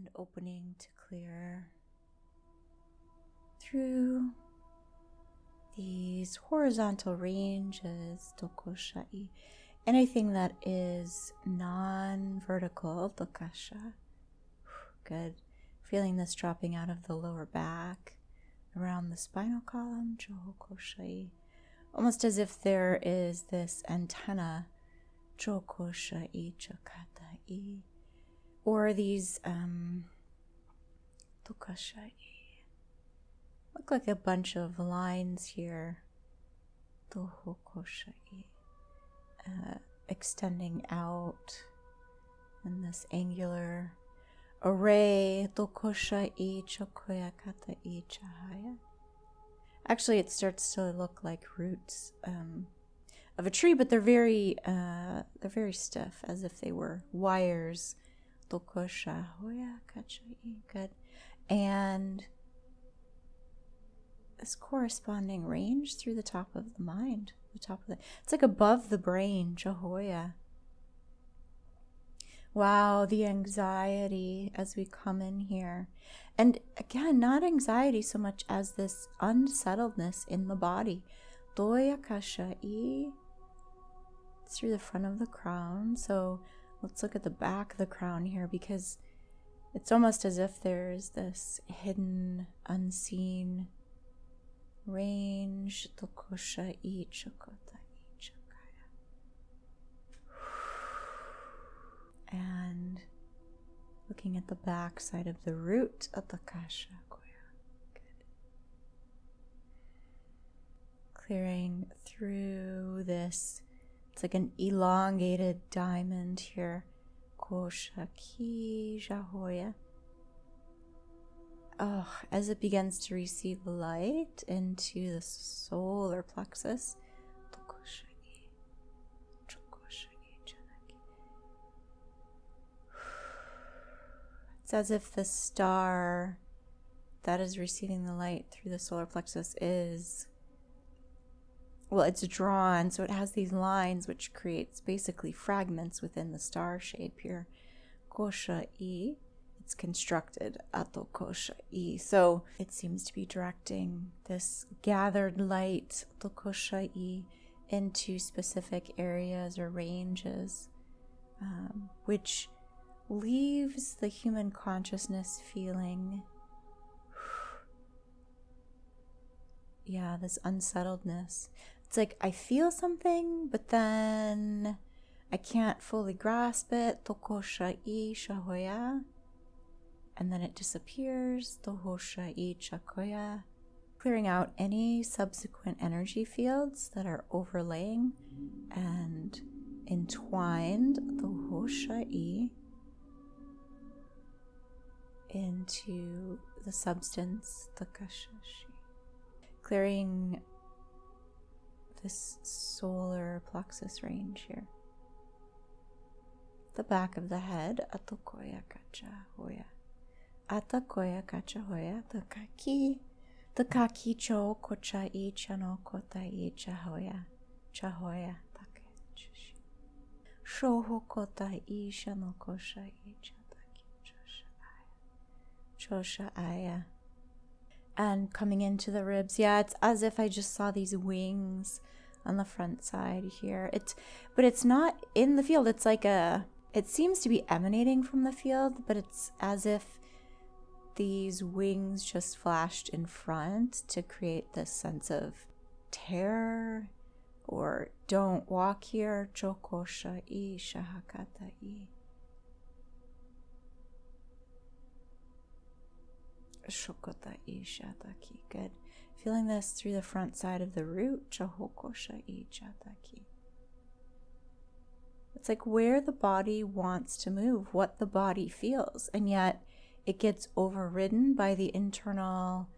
And opening to clear through these horizontal ranges, tokoshai. Anything that is non-vertical, dokasha. Good. Feeling this dropping out of the lower back, around the spinal column, johokoshai. Almost as if there is this antenna, jokoshai, chakatai. Or these dokashai. Look like a bunch of lines here. Dohokoshai. Extending out in this angular array. Dokoshai chokoya katai chahaya. Actually, it starts to look like roots of a tree, but they're very stiff, as if they were wires. Dokosha hoya kachai. Good. And this corresponding range through the top of the mind, it's like above the brain, Jahoya. Wow, the anxiety as we come in here. And again, not anxiety so much as this unsettledness in the body. Doya kashai. It's through the front of the crown. So let's look at the back of the crown here, because it's almost as if there's this hidden, unseen range. Tokoshai chokotai chakaya. And looking at the back side of the root of the kasha koya. Good. Clearing through this. It's like an elongated diamond here. Koshaki jahoya. Oh, as it begins to receive light into the solar plexus. It's as if the star that is receiving the light through the solar plexus is, well, it's drawn, so it has these lines which creates basically fragments within the star shape here. Kosha-i, it's constructed ato kosha-i. So it seems to be directing this gathered light, ato kosha-i, into specific areas or ranges, which leaves the human consciousness feeling, this unsettledness. It's like I feel something, but then I can't fully grasp it. Tokoshai shahoya. And then it disappears. Tohoshai chakoya. Clearing out any subsequent energy fields that are overlaying and entwined. Tohoshai. Into the substance, the kashashi. Clearing this solar plexus range here. The back of the head, atakoya kacha hoya. Atakoya kacha hoya, the kaki cho kochai chano kotai chahoya. Chahoya take chushi. Shoho kotai shano koshai cha. Chosha Aya. And coming into the ribs, it's as if I just saw these wings on the front side here. But it's not in the field. It's like it seems to be emanating from the field, but it's as if these wings just flashed in front to create this sense of terror or don't walk here. Chokosha I shahakata I. Shokotai shataki. Good. Feeling this through the front side of the root. Chahokoshai chataki. It's like where the body wants to move, what the body feels, and yet it gets overridden by the internal,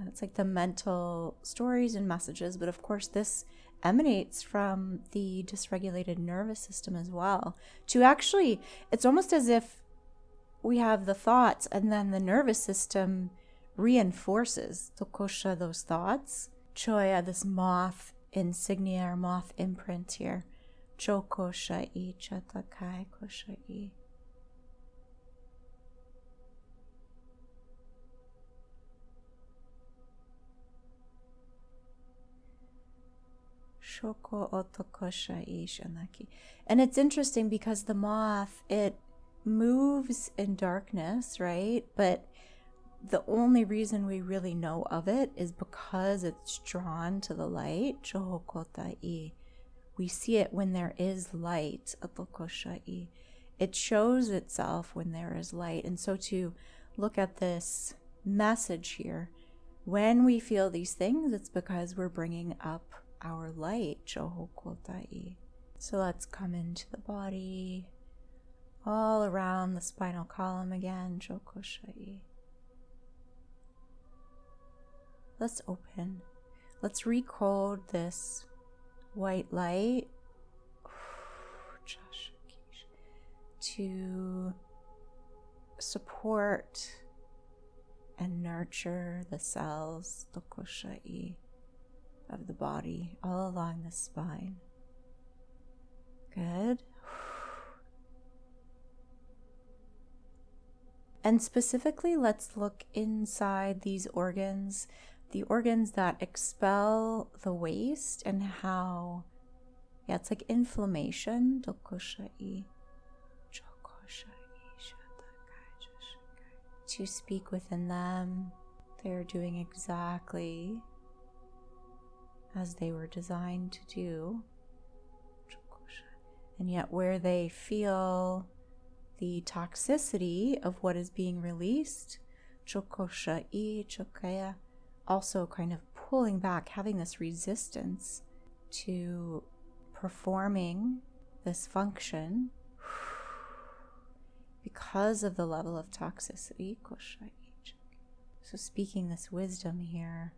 it's like the mental stories and messages. But of course, this emanates from the dysregulated nervous system as well. To actually, it's almost as if we have the thoughts and then the nervous system reinforces Tokosha those thoughts. Choya, this moth insignia or moth imprint here. Chokosha I chatakai kosha I. And it's interesting because the moth, it moves in darkness, right? But the only reason we really know of it is because it's drawn to the light. We see it when there is light. It shows itself when there is light. And so to look at this message here, when we feel these things, it's because we're bringing up our light. So let's come into the body, all around the spinal column again. Let's open. Let's recode this white light to support and nurture the cells of the body all along the spine. Good. And specifically, let's look inside these organs, the organs that expel the waste, and how, it's like inflammation. To speak within them, they're doing exactly as they were designed to do. And yet where they feel the toxicity of what is being released, also kind of pulling back, having this resistance to performing this function because of the level of toxicity. So speaking this wisdom here.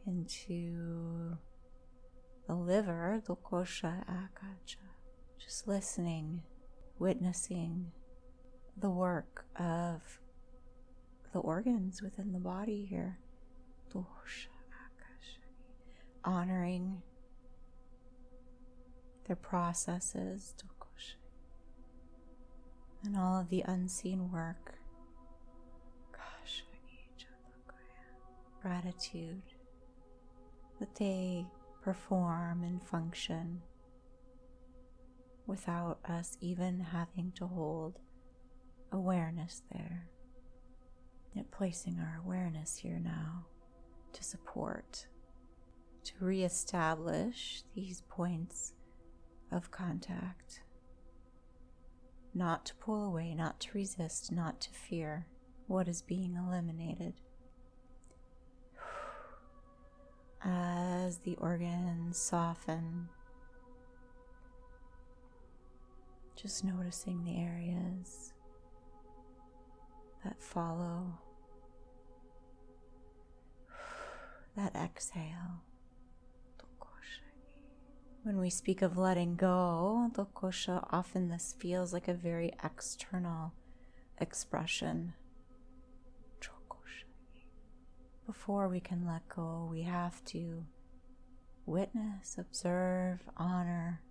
Into the liver, just listening, witnessing the work of the organs within the body here. Honoring their processes and all of the unseen work. Gratitude that they perform and function without us even having to hold awareness there. Yet placing our awareness here now to support, to reestablish these points of contact, not to pull away, not to resist, not to fear what is being eliminated. As the organs soften, just noticing the areas that follow that exhale. When we speak of letting go, often this feels like a very external expression. Before we can let go, we have to witness, observe, honor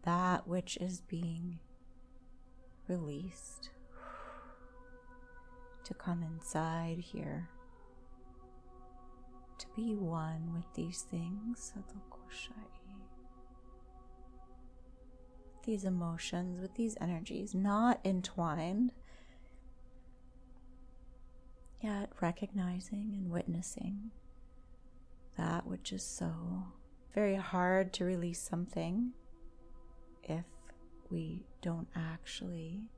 that which is being released. To come inside here, to be one with these things, these emotions, with these energies, not entwined, yet recognizing and witnessing that which is so very hard to release something if we don't actually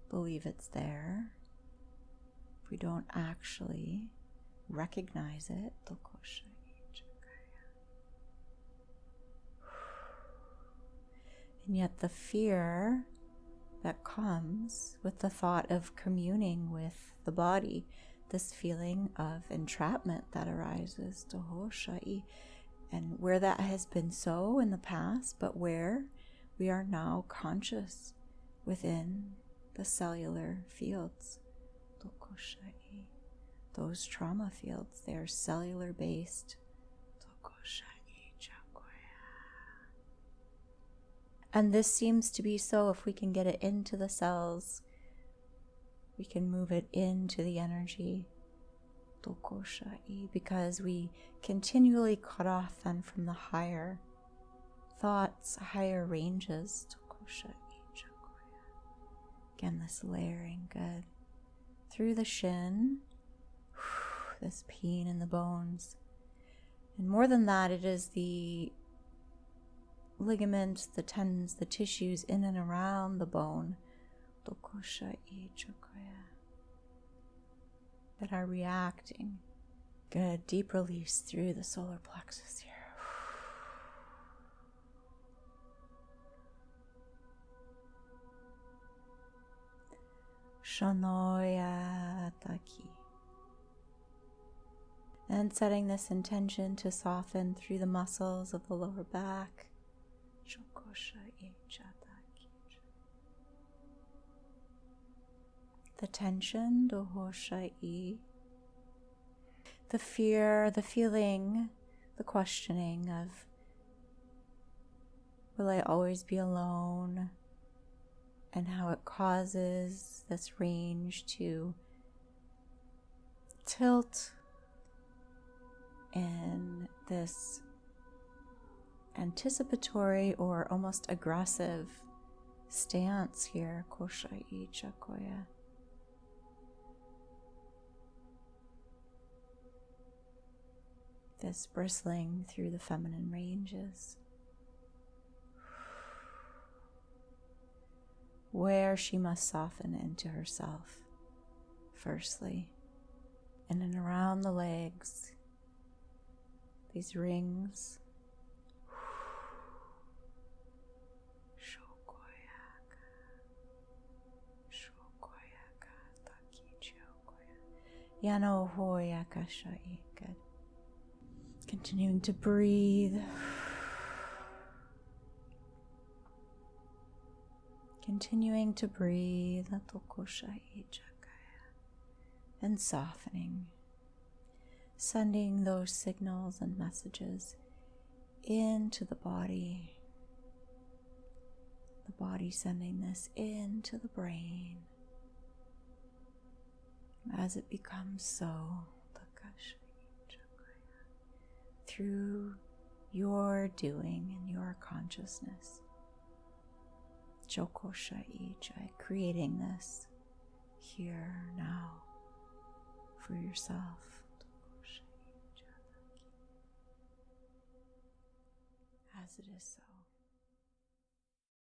believe it's there, if we don't actually recognize it. And yet the fear that comes with the thought of communing with the body, this feeling of entrapment that arises, and where that has been so in the past, but where we are now conscious within the cellular fields. those trauma fields. They're cellular based. And this seems to be so. If we can get it into the cells, we can move it into the energy. Because we continually cut off then from the higher thoughts, higher ranges. Again, this layering, good. Through the shin, this pain in the bones. And more than that, it is the ligaments, the tendons, the tissues in and around the bone that are reacting. Good, deep release through the solar plexus here. Shanoya Taki. And setting this intention to soften through the muscles of the lower back. The tension, the fear, the feeling, the questioning of, will I always be alone? And how it causes this range to tilt in this anticipatory or almost aggressive stance here. Koshai Chakoya. This bristling through the feminine ranges, where she must soften into herself, firstly, and then around the legs, these rings. Yano hoyaka shai. Good. Continuing to breathe. Continuing to breathe. And softening. Sending those signals and messages into the body. The body sending this into the brain. As it becomes so, through your doing and your consciousness, creating this here now for yourself, as it is so.